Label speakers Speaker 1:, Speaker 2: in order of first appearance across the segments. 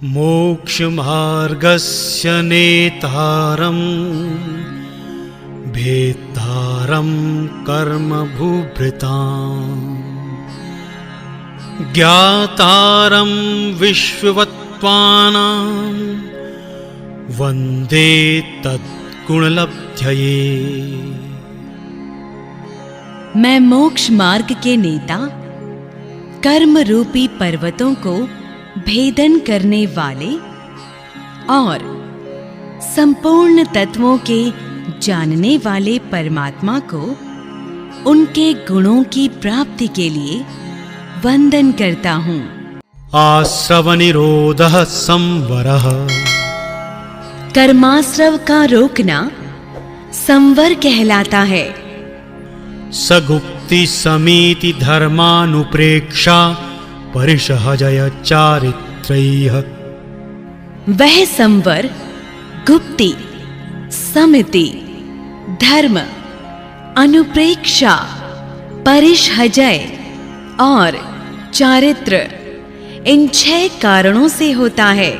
Speaker 1: मोक्षमार्गस्य नेतारं भेत्तारं कर्मभूभृताम् ज्ञातारं विश्ववत्त्वानां वन्दे तद्गुणलब्धये।
Speaker 2: मैं मोक्ष मार्ग के नेता, कर्म रूपी पर्वतों को भेदन करने वाले और संपूर्ण तत्वों के जानने वाले परमात्मा को उनके गुणों की प्राप्ति के लिए वंदन करता हूँ।
Speaker 1: आश्रवनिरोधः संवरः,
Speaker 2: कर्माश्रव का रोकना संवर कहलाता है।
Speaker 1: सगुप्ति समीति धर्मानुप्रेक्षा परिसहजय चारित्रैः।
Speaker 2: वह संवर गुप्ति, समिति, धर्म, अनुप्रेक्षा, परिसहजय और चारित्र इन 6 कारणों से होता है।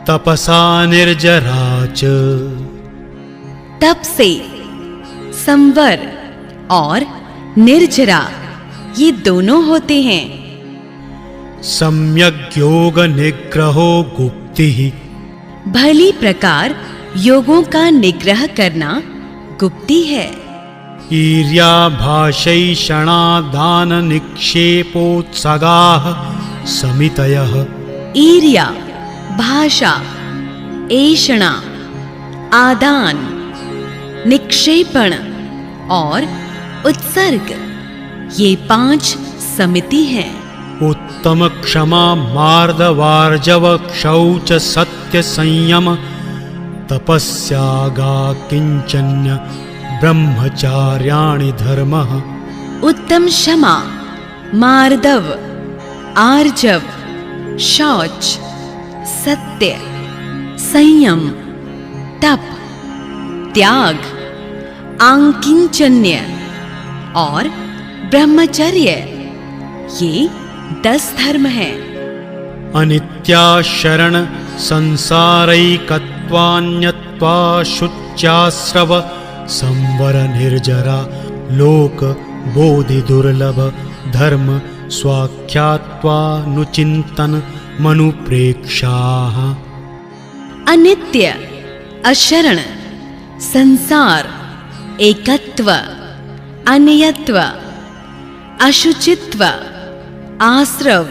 Speaker 1: तपसा निर्जरा च,
Speaker 2: तप से संवर और निर्जरा ये दोनों होते हैं।
Speaker 1: सम्यग् योग निग्रहो गुप्तिः,
Speaker 2: भली प्रकार योगों का निग्रह करना गुप्ति है।
Speaker 1: ईर्याभाषैषणा दान निक्षेपोत्सगाः समितयः।
Speaker 2: ईर्या, भाषा, ऐषणा, आदान, निक्षेपण और उत्सर्ग ये 5 समिति हैं।
Speaker 1: उत्तम क्षमा मार्दवार्जव शौच सत्य संयम तपस्यागा किंचन्य ब्रह्मचार्याणि धर्मः।
Speaker 2: उत्तम क्षमा, मार्दव, आर्जव, शौच, सत्य, संयम, तप, त्याग, आंकिंचन्य और ब्रह्मचर्य ये 10 धर्म हैं।
Speaker 1: अनित्या शरण संसारैकत्वान्यत्वा शुच्यास्रव संवर निर्जरा लोक बोधि दुर्लभ धर्म स्वाख्यात्वानुचिंतन मनुप्रेक्षाः।
Speaker 2: अनित्य, अशरण, संसार, एकत्व, अनियत्व, अशुचित्व, आश्रव,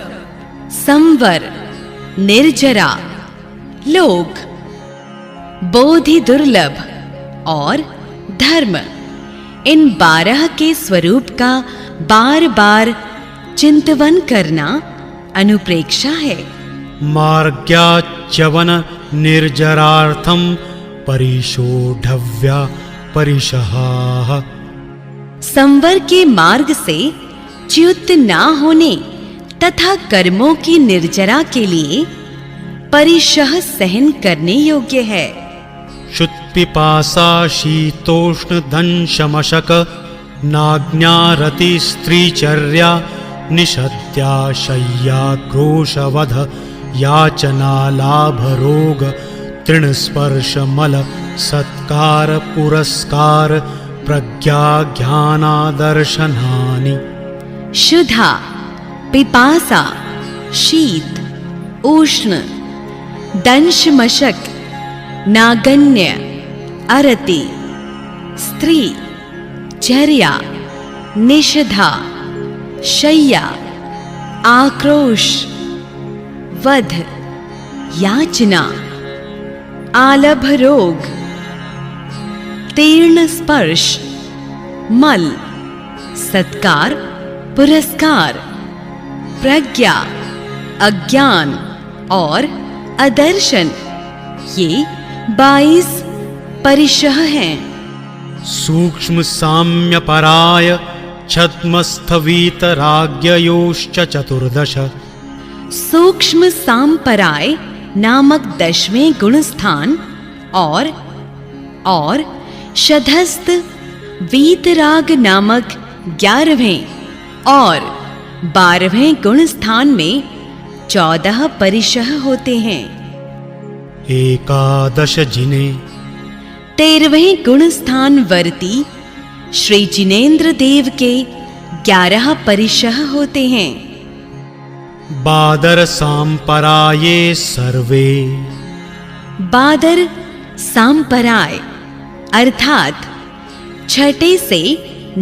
Speaker 2: संवर, निर्जरा, लोक, बोधि दुर्लभ और धर्म इन 12 के स्वरूप का बार बार चिंतवन करना अनुप्रेक्षा है।
Speaker 1: मार्ग्याच्यवन निर्जरार्थं परिशोढव्या परिशहाः।
Speaker 2: संवर के मार्ग से च्युत ना होने तथा कर्मों की निर्जरा के लिए परिशह सहन करने योग्य है।
Speaker 1: शुत्पिपासा शीतोष्ण दंशमशक नाज्ञारति स्त्रीचर्या निषद्या शय्या क्रोशवध याचना लाभ रोग तृणस्पर्श मल सत्कार पुरस्कार प्रज्ञा ज्ञानादर्शनानि।
Speaker 2: शुद्धा, पिपासा, शीत, उष्ण, दंशमशक, नागन्य, अरति, स्त्री, चर्या, निषधा, शय्या, आक्रोश, वध, याचना, आलभ रोग, तीर्ण स्पर्श, मल, सत्कार, पुरस्कार, प्रज्ञा, अज्ञान और अदर्शन ये 22 परिशह हैं।
Speaker 1: सूक्ष्म साम्य पराय छद्मस्थवीतराग्ययोश्च 14।
Speaker 2: सूक्ष्म सांपराय नामक 10वें गुणस्थान और शधस्थ वीतराग नामक 11वें और 12वें गुण स्थान में 14 परिशः होते हैं।
Speaker 1: एकादश जिने
Speaker 2: 13वें गुण स्थान वर्ती श्री जिनेन्द्र देव के 11 परिशः होते हैं।
Speaker 1: बादर सांपराये सर्वे
Speaker 2: बादर सांपराय अर्थात 6 से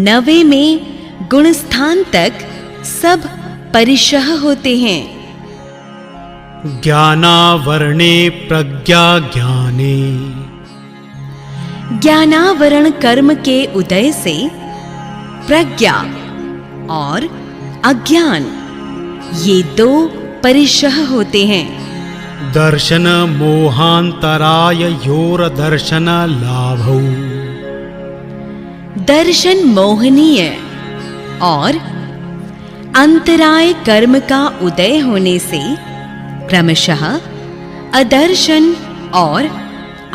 Speaker 2: 9 में गुणस्थान तक सब परिशः होते हैं।
Speaker 1: ज्ञानावरणे प्रज्ञा ज्ञाने
Speaker 2: ज्ञानावरण कर्म के उदय से प्रज्ञा और अज्ञान ये 2 परिशः होते हैं।
Speaker 1: दर्शन मोहांतराय योर दर्शन लाभौ
Speaker 2: दर्शन मोहनीय और अंतराय कर्म का उदय होने से क्रमशः अदर्शन और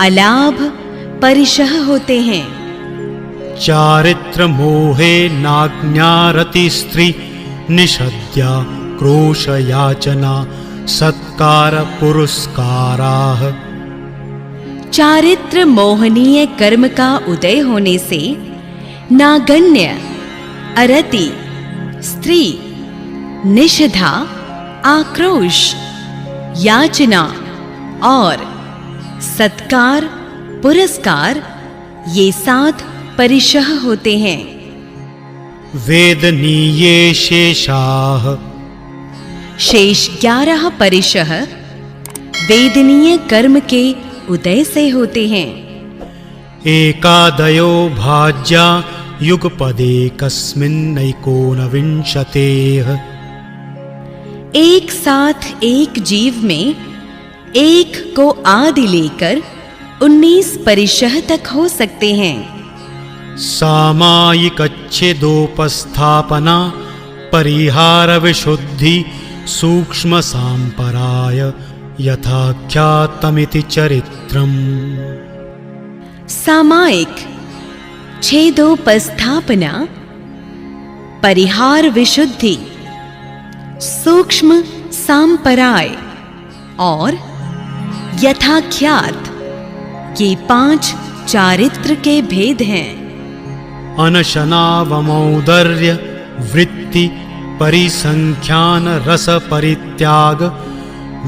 Speaker 2: अलाभ परिशः होते हैं।
Speaker 1: चारित्र मोहे नाज्ञारति स्त्री निषद्या क्रोश याचना सत्कार पुरस्काराः
Speaker 2: चारित्र मोहनीय कर्म का उदय होने से नागण्य अरति स्त्री निषधा आक्रोश याचना और सत्कार पुरस्कार ये 7 परिशः होते हैं।
Speaker 1: वेदनीये शेषाः
Speaker 2: शेष 11 परिशः वेदनीय कर्म के उदय से होते हैं।
Speaker 1: एकादयो भाज्या युगपदे कस्मिन्नैकोनविंशतेः
Speaker 2: एक साथ एक जीव में एक को आदि लेकर 19 परिशः तक हो सकते हैं।
Speaker 1: सामायिकच्छेदोपस्थापना परिहार विशुद्धि सूक्ष्म सांपराय यथाख्यातमिति चरित्रम्
Speaker 2: सामायिक छेदोपस्थापना परिहार विशुद्धि सूक्ष्म सांपराय और यथाख्यात ये 5 चारित्र के भेद हैं।
Speaker 1: अनशनावमौदर्य वृत्ति परिसंख्यान रस परित्याग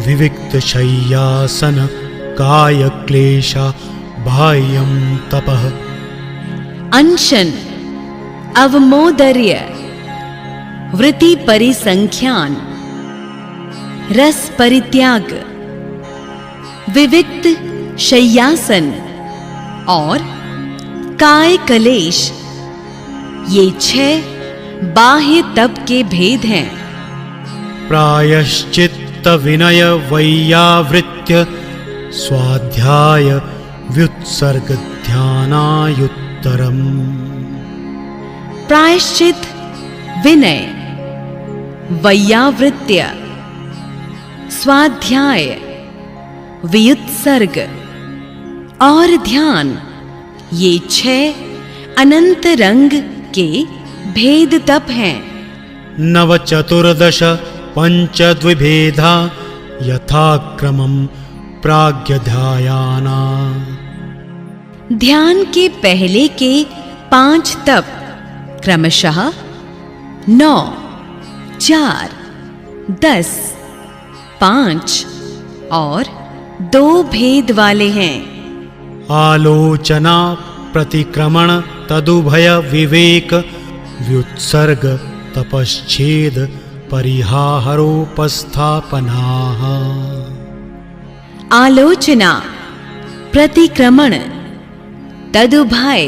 Speaker 1: विविक्त शय्यासन काय क्लेशा बाह्यं तपः
Speaker 2: अनशन अवमोदर्य वृत्ति परिसंख्यान रस परित्याग विविक्त शय्यासन और काय कलेश ये 6 बाह्य तप के भेद हैं।
Speaker 1: प्रायश्चित्त विनय वैयावृत्य स्वाध्याय व्युत्सर्ग ध्यानायुत्तरम्
Speaker 2: प्रायश्चित विनय वैयावृत्य स्वाध्याय व्युत्सर्ग और ध्यान ये 6 अनंत रंग के भेद तप हैं।
Speaker 1: नवचतुर्दश पंचद्विभेदा यथाक्रमं प्राग्ध्यायाना
Speaker 2: ध्यान के पहले के 5 तप क्रमशः 9, 4, 10, 5 और 2 भेद वाले हैं।
Speaker 1: आलोचना प्रतिक्रमण तदुभय विवेक व्युत्सर्ग तपश्चेद परिहारोपस्थापनाः
Speaker 2: आलोचना प्रतिक्रमण तदुभय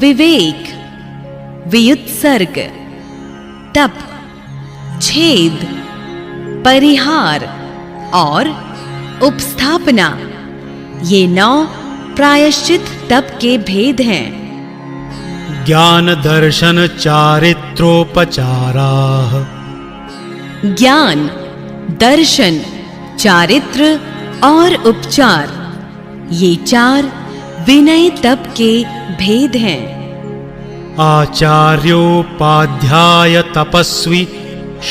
Speaker 2: विवेक व्युत्सर्ग तप छेद परिहार और उपस्थापना ये 9 प्रायश्चित तप के भेद हैं।
Speaker 1: ज्ञान दर्शन चारित्रोपचाराः
Speaker 2: ज्ञान दर्शन चारित्र और उपचार ये 4 विनय तप के भेद हैं।
Speaker 1: आचार्योपाध्याय तपस्वी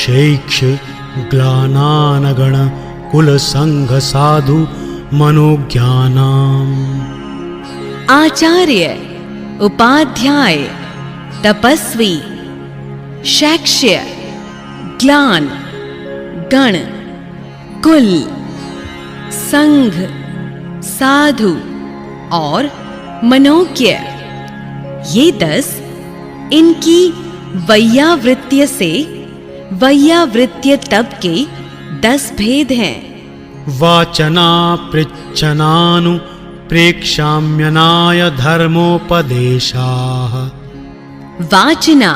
Speaker 1: शैक्ष ग्लानानगण कुल संघ साधु मनोज्ञानाम्।
Speaker 2: आचार्य, उपाध्याय, तपस्वी, शैक्ष्य, ग्लान, गण, कुल, संघ, साधु और मनोज्ञ, ये 10 इनकी वैयावृत्य से वैयावृत्य तप के 10 भेद हैं।
Speaker 1: वाचना पृच्छनानु प्रेक्षाम्यनाय धर्मोपदेशाः।
Speaker 2: वाचना,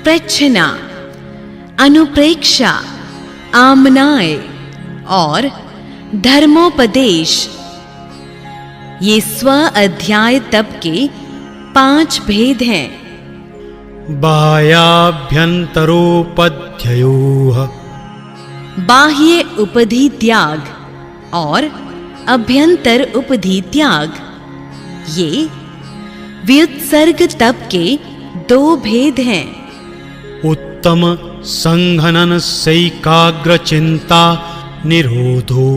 Speaker 2: प्रच्छना, अनुप्रेक्षा, आमनाय और धर्मोपदेश, ये स्व अध्याय तप के 5 भेद हैं।
Speaker 1: बाह्याभ्यन्तरोपध्ययोः।
Speaker 2: बाह्य उपधि त्याग और अभ्यंतर उपधि त्याग, ये व्युत्सर्ग तप के 2 भेद हैं।
Speaker 1: उत्तम संघनन सैकाग्र चिंता निरोधो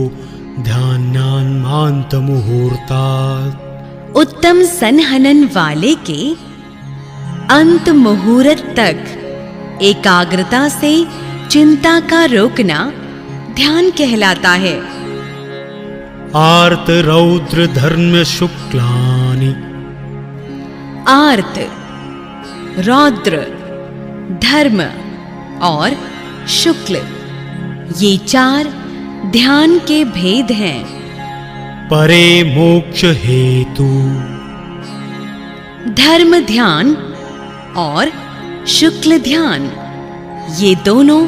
Speaker 1: ध्यानान्मान्त मुहूर्तात्।
Speaker 2: उत्तम संहनन वाले के अंत मुहूर्त तक एकाग्रता से चिंता का रोकना ध्यान कहलाता है।
Speaker 1: आर्त रौद्र धर्म शुक्लानि।
Speaker 2: आर्त, रौद्र, धर्म और शुक्ल, ये 4 ध्यान के भेद हैं।
Speaker 1: परे मोक्ष हेतु।
Speaker 2: धर्म ध्यान और शुक्ल ध्यान, ये दोनों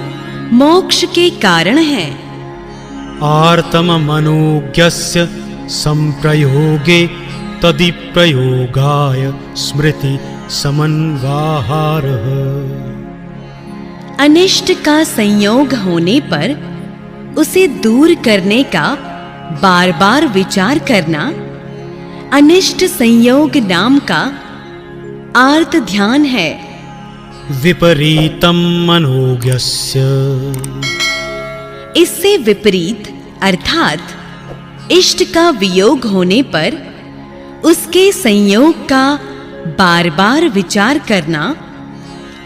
Speaker 2: मोक्ष के कारण हैं।
Speaker 1: आर्तम मनोज्ञस्य संप्रयोगे तदिप्रयोगाय स्मृति समन्वाहारः।
Speaker 2: अनिष्ट का संयोग होने पर उसे दूर करने का बार बार विचार करना अनिष्ट संयोग नाम का आर्त ध्यान है।
Speaker 1: विपरीतम मनोज्ञस्य।
Speaker 2: इससे विपरीत अर्थात इष्ट का वियोग होने पर उसके संयोग का बार बार विचार करना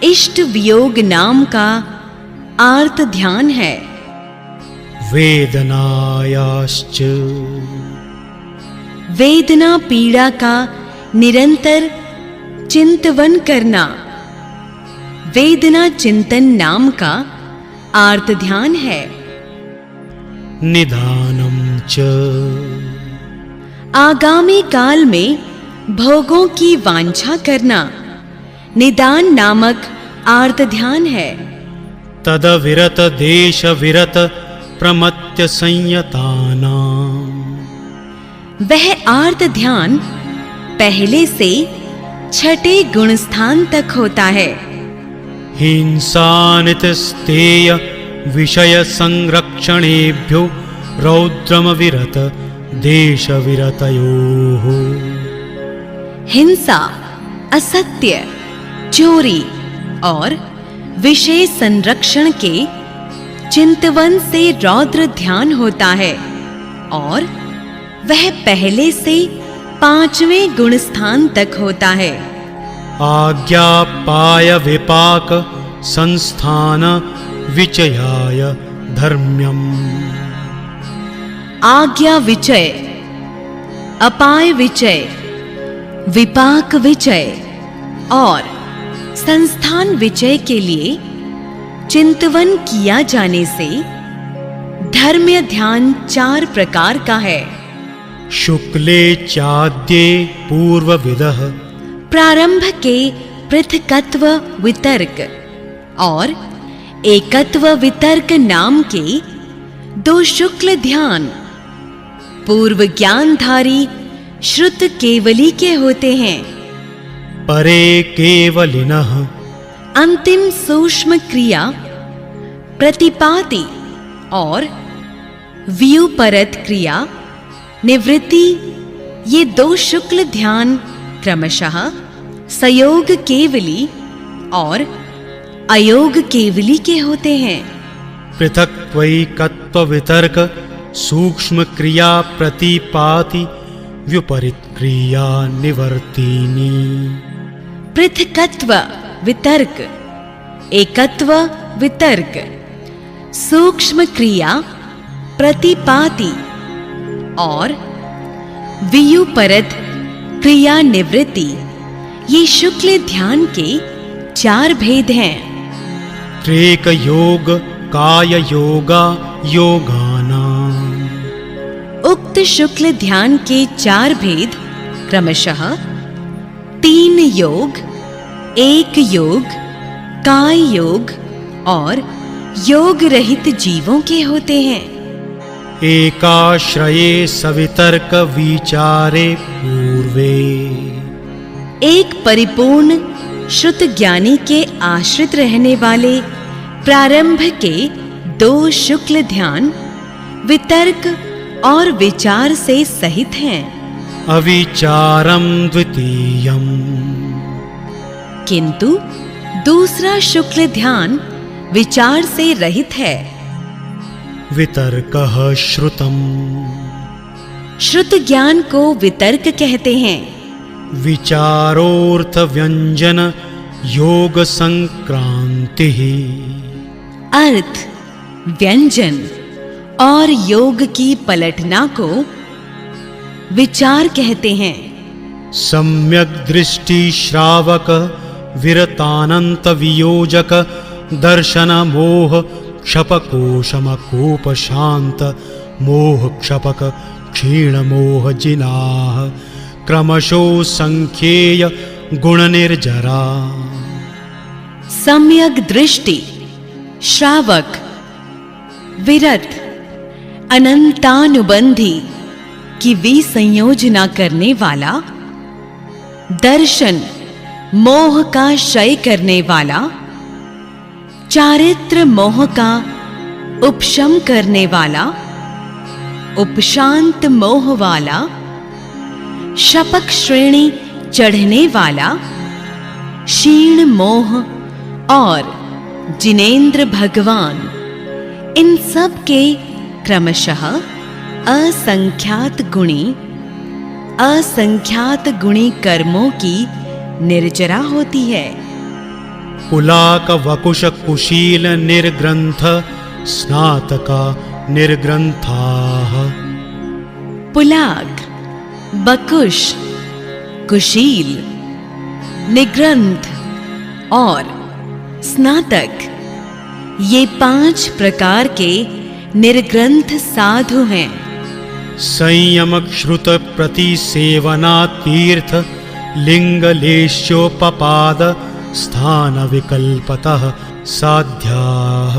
Speaker 2: इष्ट वियोग नाम का आर्त ध्यान है।
Speaker 1: वेदनायाश्च।
Speaker 2: वेदना पीड़ा का निरंतर चिंतवन करना वेदना चिंतन नाम का आर्त ध्यान है।
Speaker 1: निदानम च।
Speaker 2: आगामी काल में भोगों की वांछा करना निदान नामक आर्त ध्यान है।
Speaker 1: तदविरत देश विरत प्रमत्य संयतानाम्।
Speaker 2: वह आर्त ध्यान पहले से 6ठे गुणस्थान तक होता है।
Speaker 1: हिंसानितस्तेय विषय संरक्षणेभ्यो रौद्रम विरत देश विरतयोः।
Speaker 2: हिंसा, असत्य, चोरी और विषय संरक्षण के चिंतवन से रौद्र ध्यान होता है और वह पहले से 5वें गुणस्थान तक होता है।
Speaker 1: आज्ञापाय विपाक संस्थान विचयाय धर्म्यम्।
Speaker 2: आज्ञा विचय, अपाय विचय, विपाक विचय और संस्थान विचय के लिए चिंतवन किया जाने से धर्म्य ध्यान 4 प्रकार का है।
Speaker 1: शुक्ले चाद्ये पूर्वविदः।
Speaker 2: प्रारंभ के पृथकत्व वितर्क और एकत्व वितर्क नाम के 2 शुक्ल ध्यान पूर्व ज्ञानधारी श्रुत केवली के होते हैं।
Speaker 1: परे केवलिनः।
Speaker 2: अंतिम सूक्ष्म क्रिया प्रतिपाति और व्युपरत क्रिया निवृत्ति, ये 2 शुक्ल ध्यान क्रमशः सयोग केवली और अयोग केवली के होते हैं।
Speaker 1: पृथक्त्वैकत्ववितर्क सूक्ष्म क्रिया प्रतिपाति व्युपरित क्रिया निवर्तिनी।
Speaker 2: पृथकत्व वितर्क, एकत्व वितर्क, सूक्ष्म क्रिया प्रतिपाति और वियुपरत क्रिया निवृत्ति, ये शुक्ल ध्यान के 4 भेद हैं।
Speaker 1: त्रेक योग काय योगा योगानां।
Speaker 2: उक्त शुक्ल ध्यान के 4 भेद क्रमशः 3 योग, 1 योग, काय योग और योग रहित जीवों के होते हैं।
Speaker 1: एकाश्रये सवितर्क विचारे पूर्वे।
Speaker 2: एक परिपूर्ण श्रुत ज्ञानी के आश्रित रहने वाले प्रारंभ के 2 शुक्ल ध्यान वितर्क और विचार से सहित हैं।
Speaker 1: अविचारम द्वितीयम।
Speaker 2: किंतु दूसरा शुक्ल ध्यान विचार से रहित है।
Speaker 1: वितर्कः श्रुतम।
Speaker 2: श्रुत ज्ञान को वितर्क कहते हैं।
Speaker 1: विचारोर्थ व्यंजन योग संक्रांति।
Speaker 2: अर्थ, व्यंजन और योग की पलटना को विचार कहते हैं।
Speaker 1: सम्यक दृष्टि श्रावक विरतानंत वियोजक दर्शन मोह क्षपकोशमकोप शांत मोह क्षपक क्षीण मोह जिनाह क्रमशो संख्येय गुण निर्जरा।
Speaker 2: सम्यक दृष्टि श्रावक विरत अनंतानुबंधी की विसंयोजना करने वाला, दर्शन मोह का क्षय करने वाला, चारित्र मोह का उपशम करने वाला, उपशांत मोह वाला, शपक श्रेणी चढ़ने वाला, क्षीण मोह और जिनेंद्र भगवान, इन सब के क्रमशः असंख्यात गुणी कर्मों की निर्जरा होती है।
Speaker 1: पुलाक वकुश कुशील निर्ग्रंथ स्नातका निर्ग्रंथाः।
Speaker 2: पुलाक, बकुश, कुशील, निग्रंथ और स्नातक, ये 5 प्रकार के निर्ग्रंथ साधु हैं।
Speaker 1: संयम श्रुत प्रतिसेवना तीर्थ लिंगलेश्योपपाद स्थान विकल्पतः साध्याः।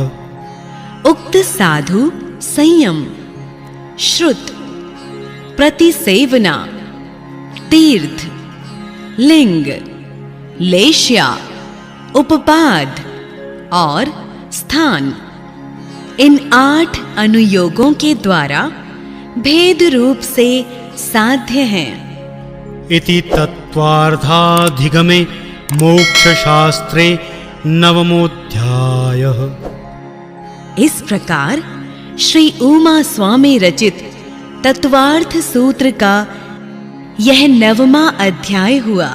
Speaker 2: उक्त साधु संयम, श्रुत, प्रतिसेवना, तीर्थ, लिंग, लेश्या, उपपाद और स्थान, इन 8 अनुयोगों के द्वारा भेद रूप से साध्य हैं।
Speaker 1: इति तत्वार्धाधिगमे मोक्ष शास्त्रे नवमोऽध्यायः।
Speaker 2: इस प्रकार श्री उमा स्वामी रचित तत्वार्थ सूत्र का यह 9वां अध्याय हुआ।